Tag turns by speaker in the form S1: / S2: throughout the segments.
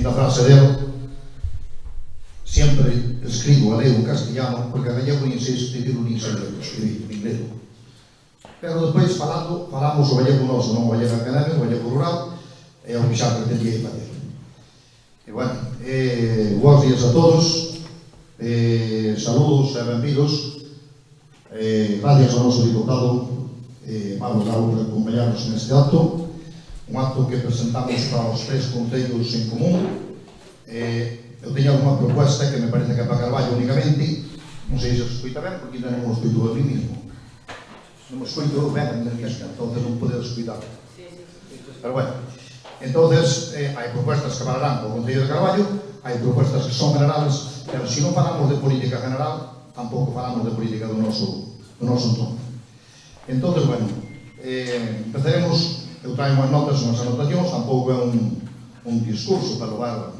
S1: repetindo a frase dele, sempre escribo a leo en castellano, porque a gallego nin sei escribir nin sei escribir, nin leo. Pero depois falamos o gallego noso, non o gallego académico, o gallego rural, é o que xa pretendía fazer. E, bueno, bons días a todos, saludos e benvidos, gracias ao noso diputado Pablo Galo por acompañarnos neste acto, un acto que presentamos para os tres concellos en común. Eu teño alguna proposta que me parece que é para Carballo únicamente, non sei se os escoita ben, porque ainda non os escoito a mí mismo. Non me escoito ben a mí mismo, entonces non podedes escoitar. Pero bueno, entonces hai propostas que valerán para o Concello de Carballo, hai propostas que son generales, pero se non falamos de política general, tampouco falamos de política do noso entorno. Entonces, bueno, empezaremos, eu traio unhas notas, unhas anotacións, tampouco é un discurso para levar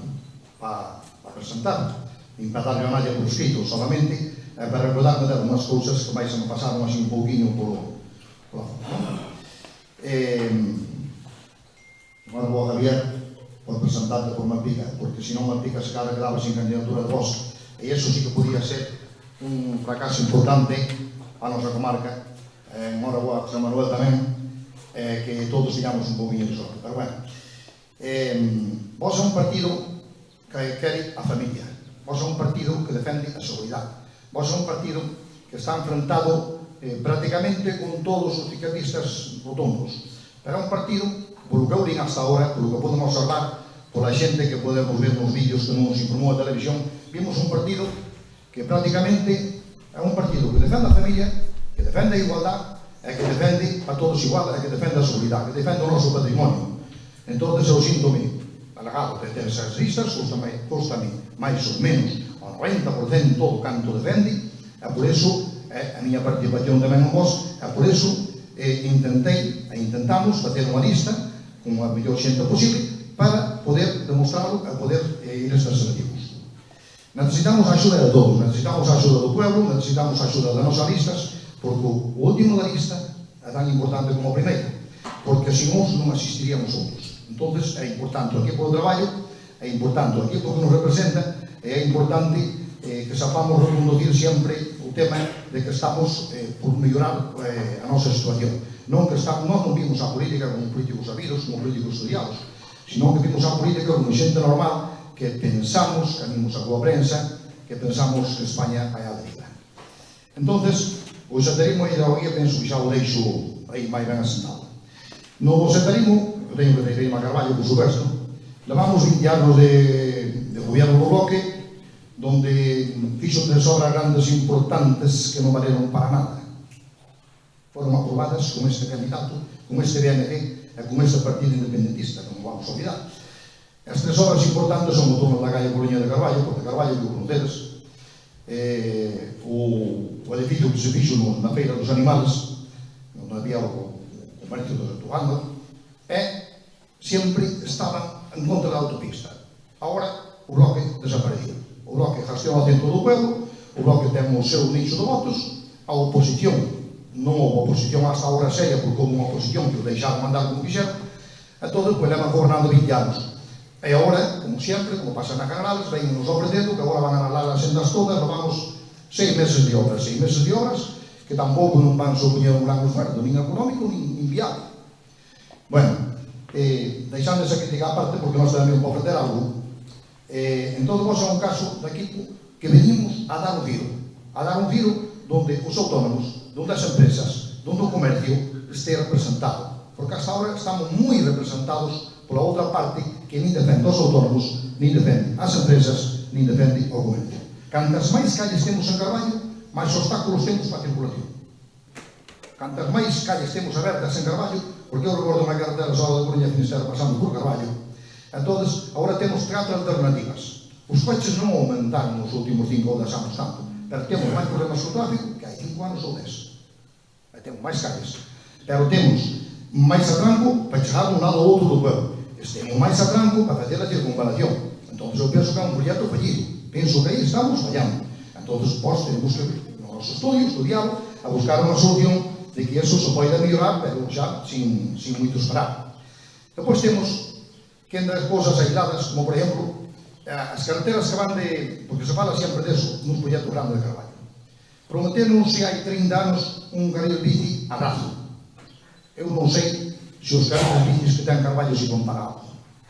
S1: para presentar, nin para darle a nadie por escrito, solamente para recordarme de unhas cousas que vais a me pasaron así un pouquinho pola foto. Agora vou a Javier por presentarte por Malpica, porque se non Malpica se cara quedaba sin candidatura de voz, e iso sí que podía ser un fracaso importante a nosa comarca. Mora boa José Manuel tamén, que todos digamos un pouquinho de sorte. Pero bueno, vos é un partido que quere a familia, vos é un partido que defende a seguridade, vos é un partido que está enfrentado prácticamente con todos os ciclistas rotundos, pero é un partido, polo que eu vin hasta ahora, polo que podemos observar pola xente que podemos ver nos vídeos que nos informou a televisión, vimos un partido que prácticamente é un partido que defende a familia, que defende a igualdade, e que defende a todos igual, e que defende a seguridade, que defende o noso patrimonio. Entón, eu sinto-me alegado de ter esas listas, custa-me máis ou menos ao 90% todo o canto defende, e por iso a miña participación tamén en vos, e por iso intentamos facer unha lista con a mellor xente posible para poder demostrarlo e poder ir a estes objetivos. Necesitamos a axuda de todos, necesitamos a axuda do pueblo, necesitamos a axuda das nosas listas, porque o último da lista é tan importante como o primeiro, porque se non asistiríamos outros. Entón, é importante o equipo de traballo, é importante o equipo que nos representa, e é importante que sapamos reconducir sempre o tema de que estamos por mellorar a nosa situación. Non vimos a política como políticos sabidos, como políticos estudiados, sino que vimos a política como xente normal que pensamos, que vimos a boa prensa, que pensamos que España vai a deriva. Entón, o setarismo e a ideologuía penso que xa o deixo aí máis ben asentado. No setarismo, eu teño que referirme a Carballo, por supuesto, levamos 20 anos de gobierno do bloque, donde fixo tres obras grandes importantes que non valeron para nada. Foron aprobadas con este candidato, con este BNG e con este partido independentista, non vamos a olvidar. As tres obras importantes son o torno da calle Coruña de Carballo, porque Carballo, que o conocedes, o edificio que se fixo na Feira dos Animales, onde había o comercio de Setúbal, sempre estaban en contra da autopista. Agora o bloque desapareceu. O bloque gestiona o centro do pueblo, o bloque ten o seu nicho de votos, a oposición, non houve oposición hasta agora seria, porque houve unha oposición que o deixaron mandar como quixeron, e todo depois levan gobernando 20 anos. E agora, como sempre, como pasa na Canales, ven nos ofrecendo que agora van a alar as sendas todas, levamos 6 meses de obras, que tampouco non van supoñer un gran esforzo, nin económico, nin viable. Bueno, deixando esa crítica aparte, porque nós tamén podemos ofrecer algo, en todo caso é un caso de equipo que venimos a dar un giro donde os autónomos, donde as empresas, donde o comercio este representado, porque hasta ahora estamos moi representados pola outra parte que nin defende os autónomos, nin defende as empresas, nin defende o comercio. Cantas máis calles temos en Carballo, máis obstáculos temos para a circulación. Cantas máis calles temos abertas en Carballo, porque eu recordo unha carretera só de Coruña Finisterre pasando por Carballo. Entón, agora temos 4 alternativas. Os coches non aumentaron nos últimos 5 ou 10 anos tanto, pero temos máis problemas co tráfico que hai 5 anos ou 10. Temos máis calles, pero temos máis atranco para chegar de un lado ou outro do pueblo. Temos máis atranco para facer a circunvalación. Entón, eu penso que é un proxecto fallido. Penso que aí estamos fallando. Entón, vos temos que, no noso estudialo, a buscar unha solución de que eso se pode mellorar, pero xa sin moito esperar. Depois temos que en das cousas aisladas, como por exemplo, as carreteras que van de... porque se fala sempre deso nun proxecto grande de Carballo. Prometeron se hai 30 anos un carril bici a Razo. Eu non sei se os carriles bicis que ten Carballo se comparado.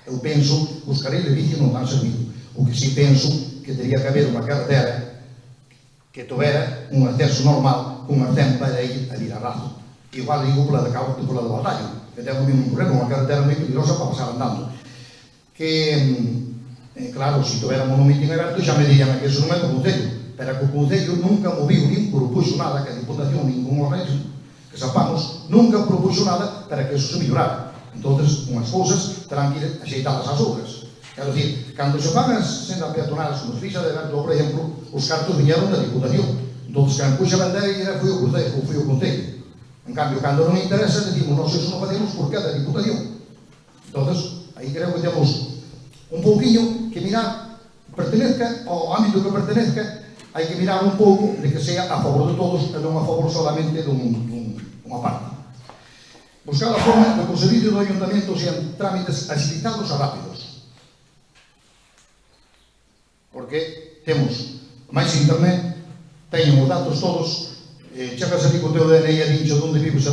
S1: Eu penso que os carriles bici non dan servido. O que si penso que teria que haber unha carretera que tovera un acceso normal con arcén para ir a Razo. Igual digo pola de Cabo que pola de Baldaio, que ten o mesmo problema, unha carretera moi peligrosa para pasar andando. Claro, se tovéramos un mitin aberto xa me dirían que eso non é do Concello, pero que o Concello nunca moviu nin propuxo nada, que a Diputación ningún organismo, que sapamos, nunca propuxo nada para que eso se mellorara. Entonces, unhas cousas terán que ir axeitadas ás outras. Quero dicir, cando se fan as sendas peatonais, como se fixa de Berto, por exemplo, os cartos viñeron da Diputación. Entonces, quen puxa a bandeira foi o Concello. En cambio, cando non interesa, decimos, nós eso non facemos porque é da Diputación. Entonces, aí creo que temos un pouquinho que mirar, pertenezca ao ámbito que pertenezca, hai que mirar un pouco de que sea a favor de todos e non a favor solamente dunha parte. Buscar a forma de que os servicios do Ayuntamento sean trámites agilizados e rápidos. Porque temos máis internet, teñen os datos todos, chegas ali co teu DNI e dincho onde vives e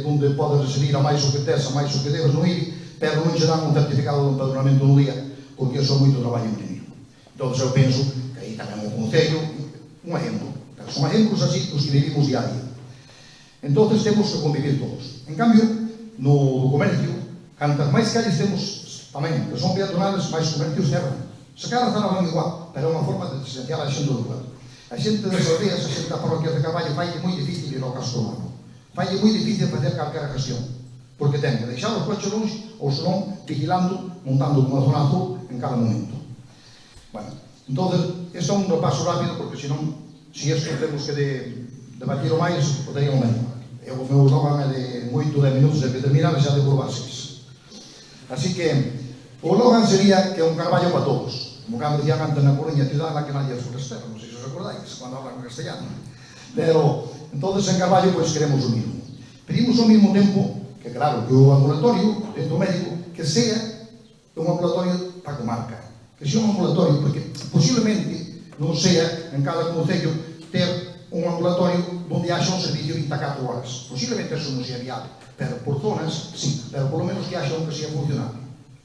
S1: onde podes residir a máis o que tes, a máis o que debes no IBI, pero non che dan un certificado de empadronamento no día, porque iso é moito traballo imprimir. Entón, eu penso que aí tamén o Concello, un exemplo, pero son exemplos así os que vivimos día a día. Entón, temos que convivir todos. En cambio, no comercio, cantas máis calles temos tamén, que son peatonales, máis comercios cerran. Se cada zona van igual, pero é unha forma de desenciar a xente do lugar. A xente das aldeas, a xente da parroquia de Carballo, falle moi difícil ir ao casco urbano. Falle moi difícil facer calquera gestión, porque ten que deixar os coches longe ou senón vigilando, montando unha zona azul en cada momento. Bueno, entón, isto é un repaso rápido, porque senón, se isto temos que debatir o máis, poderíamos medio. O meu slogan é de 8 10 minutos de que terminar e xa de curvar 6. Así que, o slogan sería que é un Carballo para todos. Como cando dicían antes na Coruña, ciudad na que nadie es forastero, non sei se os acordáis, cando hablan en castellano. Pero, entonces, en Carballo, pois, queremos o mismo. Pedimos ao mesmo tempo, que claro, que o ambulatorio, dentro médico, que sea un ambulatorio para a comarca. Que sea un ambulatorio, porque posiblemente non sea en cada concello ter un ambulatorio onde haxa un servicio 24 horas. Posiblemente eso non sea viable, pero por zonas, sí, pero polo menos que haxa un que sea funcionable.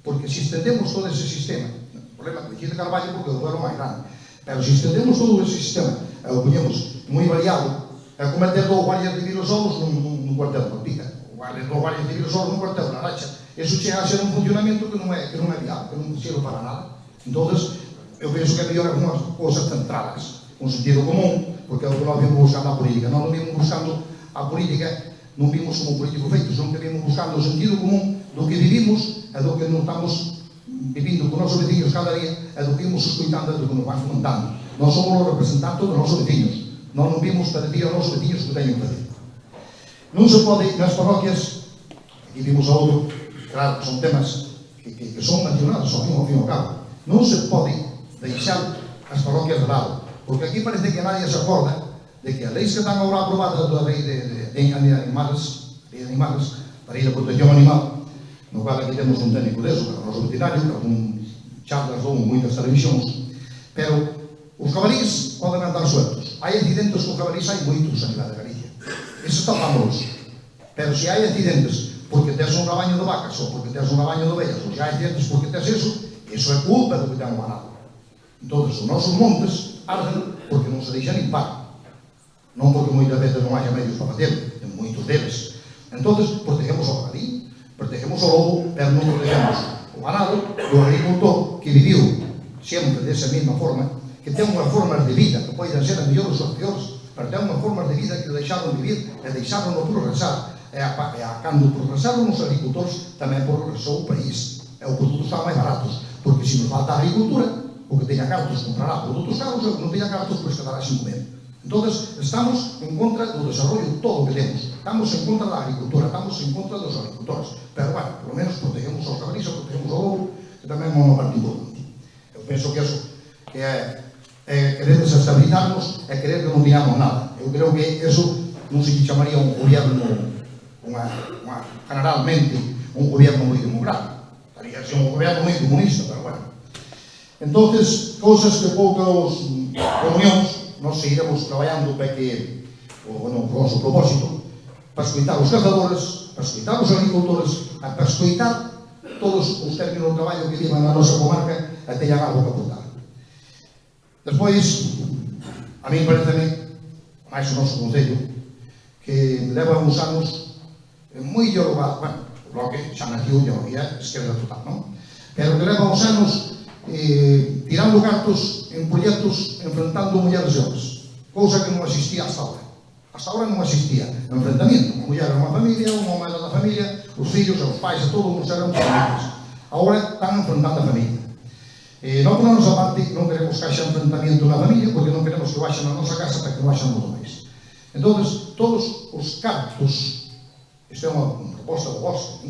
S1: Porque se estendemos todo ese sistema, o problema que decide Carballo porque o duelo máis grande, pero se estendemos todo ese sistema e o poñemos moi variado, é como ter dos guardias civiles solos nun cuartel de Malpica, dos guardias civiles solos nun cuartel de Aracha. Eso chega a ser un funcionamento que non é viable, que non sirve para nada. Entonces, eu penso que é mellor algumas cousas centradas, con sentido común, porque é o que nós vimos buscando a política. Nós non vimos buscando a política, non vimos como político feito, senón que vimos buscando o sentido común do que vivimos e do que non estamos vivindo con nosos veciños cada día e do que imos escoitando e do que nos van comentando. Nós somos os representantes dos nosos veciños. Nós non vimos para decir aos nosos veciños que teñen que fazer. Non se pode, nas parroquias, aquí vimos a outro, claro, son temas que son nacionales, ao fin ao cabo. Non se pode deixar as parroquias de lado, porque aquí parece que nadie se acorda de que as leis que están agora aprobadas da lei de animales, para ir a protección animal, no cual aquí temos un técnico deso, que é o noso veterinario, que algún charlas dou moitas televisións, pero os jabalís poden andar sueltos. Hai accidentes con jabalís, hai moitos a nivel de Galicia. Eso está famoso. Pero se hai accidentes porque tes un rabaño de vacas ou porque tes un rabaño de ovellas, ou se hai accidentes porque tes eso é culpa do que ten o ganado. Entón, os nosos montes arden porque non se deixan limpar. Non porque moitas veces non haxa medios para facerlo, en moitos deles. Entón, protegemos o jabalí, protegemos o lobo, pero non protegemos o ganado do agricultor que viviu sempre desa mesma forma, que ten unhas formas de vida que poden ser as mellores ou as peores, pero ten unhas formas de vida que o deixaron vivir e deixaron no progresar. E cando progresaron os agricultores, tamén progresou o país. E os produtos están máis baratos, porque se nos falta a agricultura, o que teña cartos comprará produtos caros e o que non teña cartos pois quedará sin comer. Entón, estamos en contra do desarrollo todo o que temos. Estamos en contra da agricultura, estamos en contra dos agricultores. Pero, bueno, por lo menos protegemos aos jabalís, protegemos ao lobo, que tamén é unha parte importante. Eu penso que eso que é querer desestabilizarnos e querer que non digamos nada. Eu creo que eso non se chamaría un gobierno generalmente un gobierno moi democrático. haría ser un goberno moi comunista, pero bueno. Entonces, cousas que poucas comunións, nós seguiremos traballando para que, bueno, con o noso propósito, para escoitar os cazadores, para escoitar os agricultores, para escoitar todos os términos de traballo que vivan na nosa comarca e teñan algo que aportar. Despois, a mí pareceme, máis o noso concello, que leva uns anos moi dialogado, bueno, o Bloque xa nació e había esquerda total, non? Pero que leva uns anos tirando cartos en proxectos enfrentando mulleres e homens, cousa que non existía hasta ahora. Hasta ahora non existía enfrentamiento. Unha muller era unha familia, un home era da familia, os fillos, os pais, a todos eran familias. Agora están enfrentando a familia. Non por a nosa parte non queremos que haxa enfrentamento na familia, porque non queremos que baixen na nosa casa para que non baixen os demais. Entón, todos os cartos, isto é unha proposta do vosso,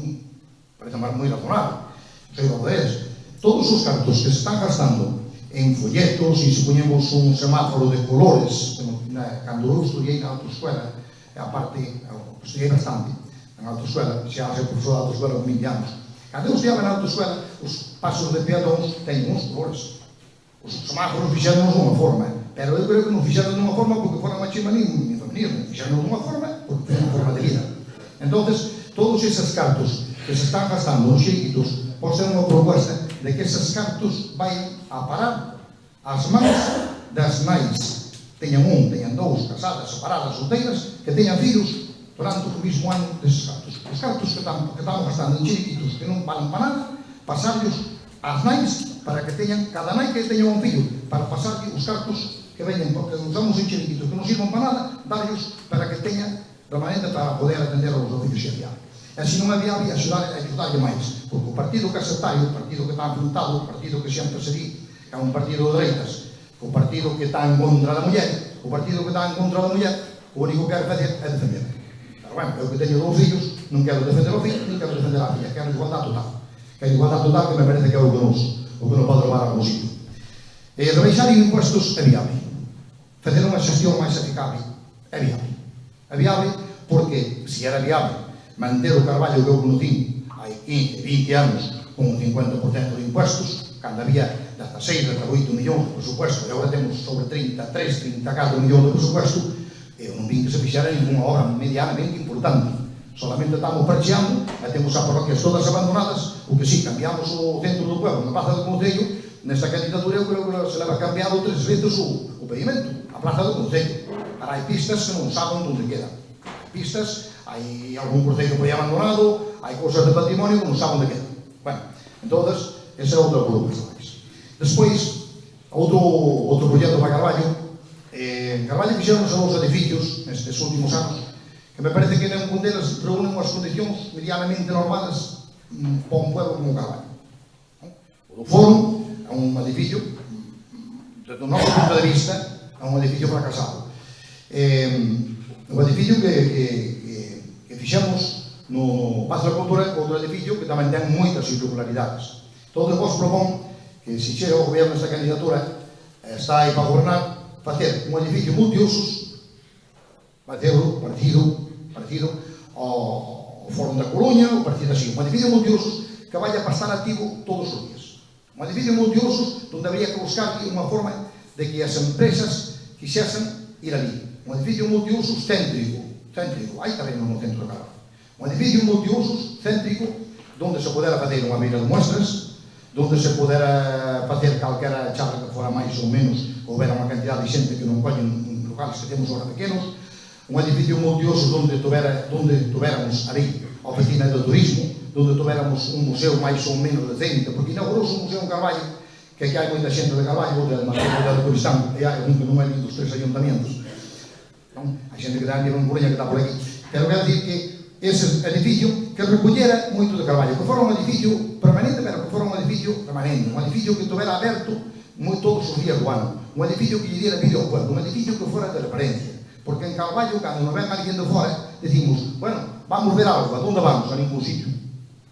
S1: parece moi razonable, non sei o que é, todos os cartos que se están gastando en folletos, e se poñemos un semáforo de colores, cando eu estudiei na autoescuela, a parte, estudiei bastante na autoescuela, xa sei profesor da autoescuela con 20 anos. Cando eu estudiaba na autoescuela, os pasos de peatóns teñen uns colores. Os semáforos fixeron dunha forma, pero eu creo que non fixeron dunha forma porque fora machismo nin feminismo, fixeron dunha forma porque foi unha forma de vida. Entonces, todos eses cartos que se están gastando nos xeiquitos, pode ser unha proposta de que eses cartos vayan a parar as mans das nais, teñan un, teñan dous, casadas, separadas, solteiras, que teñan fillos durante o mismo ano deses cartos. Os cartos que estamos gastando en chiquitos que non valen para nada, pasarlos ás nais para que teñan, cada nai que teña un fillo, para pasarlle os cartos que veñen, porque usamos en chiquitos que non sirvan para nada, darlos para que teñan permanente para poder atender aos oficios xeriales. E se non é viable, axudarlle máis, porque o partido que aceptaio, o partido que está enfrentado, o partido que sempre se di é un partido de dereitas, o partido que está en contra da muller, o partido que está en contra da muller, o único que quero facer é defender. Pero, bueno, eu que teño dous fillos, non quero defender o fillo, non quero defender a filla, quero igualdade total. Quero igualdade total, que me parece que é o que nos pode levar a algún sitio. Rebaixar impuestos é viable. Facer unha xestión máis eficaz é viable. É viable porque, se era viable, manter o Carballo que eu conocí hai 15, 20 anos con un 50% de impuestos, cando había 16, 18 millóns de presupuesto, e agora temos sobre 33, 34 millóns de presupuesto, eu non vin que se fixera ninguna obra medianamente importante. Solamente estamos parcheando, e temos as parroquias todas abandonadas, o que si, cambiamos o centro do pueblo na Plaza do Concello, nesta candidatura eu creo que se leva cambiado 3 veces o pedimento, a Plaza do Concello. Ahora hai pistas que non saben onde quedan. Hai pistas, hai algún cruceiro por aí abandonado, hai cousas de patrimonio que non saben onde quedan. Bueno, entonces, esa é outra preocupación. Despois, outro proxecto para Carballo. En Carballo fixeron os novos edificios nestes últimos anos, que me parece que ningún deles reúnen unhas condicións medianamente normales para un pueblo como Carballo. O do Foro é un edificio, desde o noso punto de vista, é un edificio fracasado. Un edificio que fixemos no Pazo da Cultura, outro edificio que tamén ten moitas irregularidades. Todos vos propón que se chega ao goberno esta candidatura, está aí para gobernar, facer un edificio multiusos, parecido ao Foro da Coruña, ou parecido así, un edificio multiusos que vaya para estar activo todos os días. Un edificio multiusos onde habría que buscar unha forma de que as empresas quixesen ir ali. Un edificio multiusos céntrico, hai terreno no centro de Carballo. Un edificio multiusos céntrico onde se pudera facer unha feira de muestras, onde se pudera facer calquera charla que fora máis ou menos, houbera unha cantidad de xente que non collen locales que temos agora pequenos, un edificio multiusos onde tuveramos ali a oficina de turismo, onde tuveramos un museo máis ou menos decente, porque inaugurouse un museo en Carballo, que aquí hai moita xente de Carballo, de Madrid, de Turistán, e hai un que non é dos 3 ayuntamientos, hai xente que dá en Coruña que está por aquí, pero quero dicir que ese edificio que recollera moito de Carballo, que fora un edificio permanente, pero que fora un edificio permanente, un edificio que tuvera aberto todos os días do ano, un edificio que lle diera vida ao pueblo, un edificio que fora de referencia, porque en Carballo, cando nos ven alguén de fora, decimos, bueno, vamos ver algo, a onde vamos? A ningún sitio.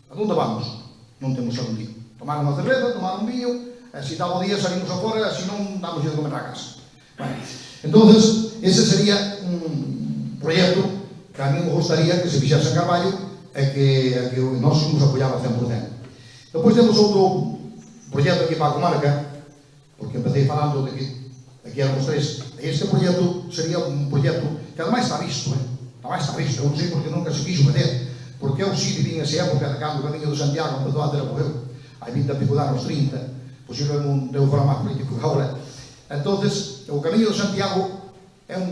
S1: A onde vamos? Non temos a un día. Tomar unha cerveza, tomar un vinho, se dá o día salimos a fora, se non, damos de comer a casa. Bueno, entonces, ese sería un proxecto que a mí me gustaría que se fixase en Carballo e que nós imos apoiar ao 100%. Depois temos outro proxecto aquí para a comarca, porque empecé falando de que aquí éramos tres. Este proxecto sería un proxecto que ademais está visto, eu non sei porque nunca se quixo meter, porque eu sí vivín esa época de cando o Camiño de Santiago empezou a ter apogeu, hai 20 e pico de anos, 30, posiblemente non deu fora máis político que agora. Entonces, o Camiño de Santiago é un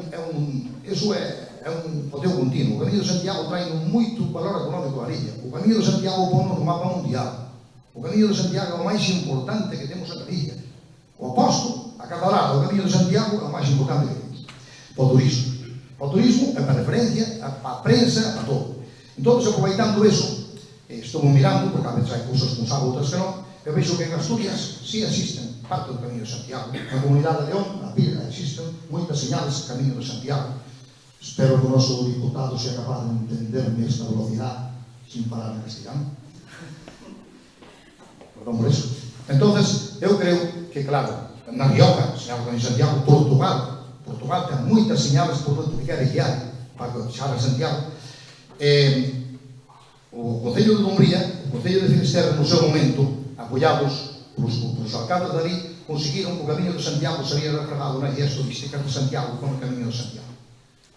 S1: poteo continuo. O Camiño de Santiago trae moito valor económico á illa. O Camiño de Santiago pono no mapa mundial. O Camiño de Santiago é o máis importante que temos na illa. O aposto, a cada lado, o Camiño de Santiago é o máis importante que temos. Para o turismo. Para o turismo, é para a referencia, para a prensa, para todo. Entón, aproveitando eso, estou mirando, porque a veces hai cousas que non sabe, outras que non, eu vexo que en Asturias sí existen parte do Camiño de Santiago. Na comunidade de León, na Pira, existen moitas señales do Camiño de Santiago. Espero que o noso diputado sea capaz de entenderme esta velocidade sin parar en castigano. Perdón por eso. Entonces, eu creo que, claro, na Rioja, señal do Camiño de Santiago, Portugal ten moitas señales por onde que quere guiar para que chegar a Santiago. O Concello de Dumbría, o Concello de Finisterre, no seu momento, apoiados polos alcaldes de ali, conseguiron que o Camiño de Santiago sería refragado nas guías turísticas de Santiago como o Camiño de Santiago.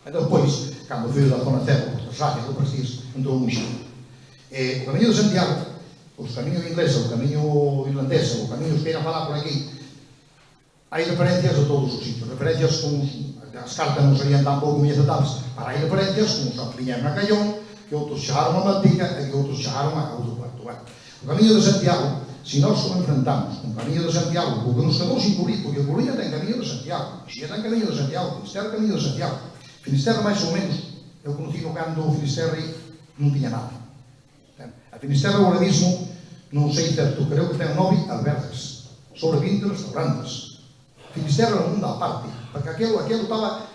S1: E depois, cando foi da zona cero, por Trasalles, do Prestige, entrou un xiro. O Camiño de Santiago, os camiños ingleses, o camiño irlandés, o camiño que queira falar por aquí, hai referencias de todos os sitios, referencias con as cartas non serían tampouco moi aceptables, para hai referencias con os que viñeron a Callón, que outros chegaron a Malpica e que outros chegaron a outro puerto. O Camiño de Santiago, se nós o enfrentamos con o Camiño de Santiago, porque nos quedou sin cubrir, porque o Coruña ten Camiño de Santiago, Xia ten Camiño de Santiago, Finisterre Camiño de Santiago. Finisterre, máis ou menos, eu conocí no cando o Finisterre non tiña nada. A Finisterre agora mesmo, non sei certo, creo que ten 9 albergues, sobre 20 restaurantes. Finisterre era un mundo aparte, porque aquilo estaba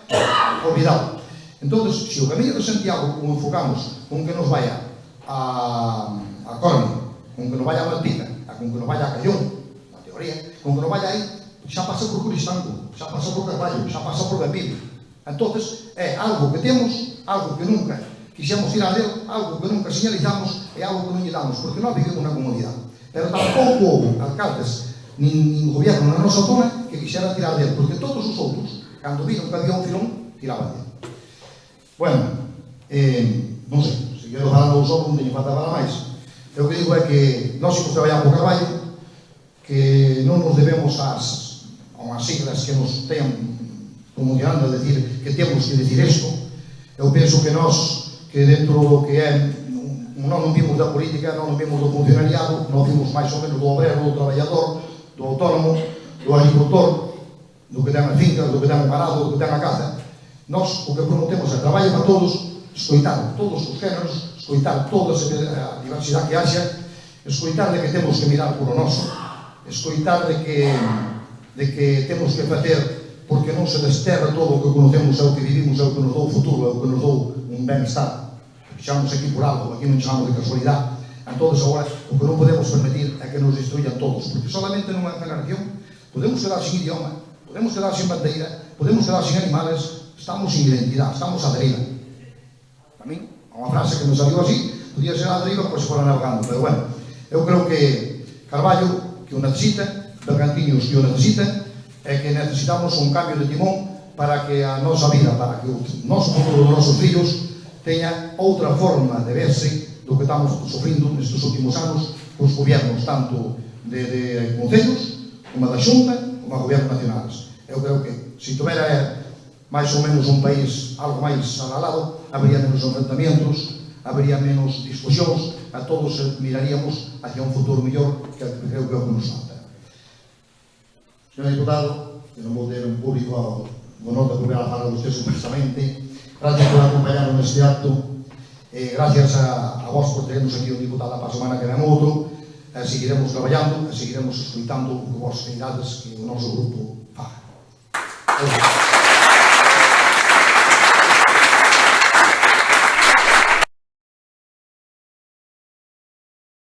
S1: olvidado. Entón, se o Camiño de Santiago o enfocamos con que nos vaya a Corme, con que nos vaya a Malpica, con que nos vaya a Callón, na teoría, con que nos vaya aí, xa pasa por Coristanco, xa pasa por Carballo, xa pasa por Gambino. Entón, é algo que temos, algo que nunca quixemos tirar dele, algo que nunca señalizamos e algo que non lle damos, porque nós vivimos na comunidade. Pero tampouco houve alcaldes nin goberno na nosa zona que quixera tirar dele, porque todos os outros, cando viron que había un filón, tiraban dele. Bueno, non sei, se quero falar dos outros, non teño falta para máis. Eu que digo é que nós imos traballar por Carballo, que non nos debemos ás siglas que nos teñan promocionando a decir que temos que decir isto. Eu penso que nós, que dentro do que é, non vimos da política, non vimos do funcionariado, non vimos máis ou menos do obrero, do traballador, do autónomo, do agricultor, do que ten a finca, do que ten o parado, do que ten a caza. Nós o que prometemos é traballo para todos, escoitar todos os géneros, escoitar toda a diversidade que haxa, escoitar de que temos que mirar por o noso, escoitar de que temos que facer porque non se desterra todo o que conocemos, é o que vivimos, é o que nos dou o futuro, é o que nos dou un ben-estar. Fixamos aquí por algo, aquí non chegamos de casualidade. Entón, agora, o que non podemos permitir é que nos destruyan todos, porque solamente nunha generación podemos quedar sin idioma, podemos quedar sin bandeira, podemos quedar sin animales, estamos sin identidade, estamos a deriva. A mí, unha frase que me salió así, podía ser a deriva, pois fora navegando, pero bueno, eu creo que Carballo, que o necesita, Bergantiños, que o necesita, é que necesitamos un cambio de timón para que a nosa vida, para que o noso futuro dos nosos fillos teña outra forma de verse do que estamos sofrindo nestes últimos anos cos gobiernos, tanto de concellos, como da Xunta, como a gobiernos nacionales. Eu creo que, se tivera máis ou menos un país algo máis alalado, habería menos enfrentamientos, habería menos discusións, a todos miraríamos hacia un futuro mellor que creo que é o que nos falta. Señor diputado, que non vou ter en público o honor de volver a falar usted supuestamente, gracias por acompañarnos neste acto, gracias a vos por termos aquí un diputado para a semana que ven outro, seguiremos traballando, seguiremos escoitando o que vos queirades que o noso grupo faga.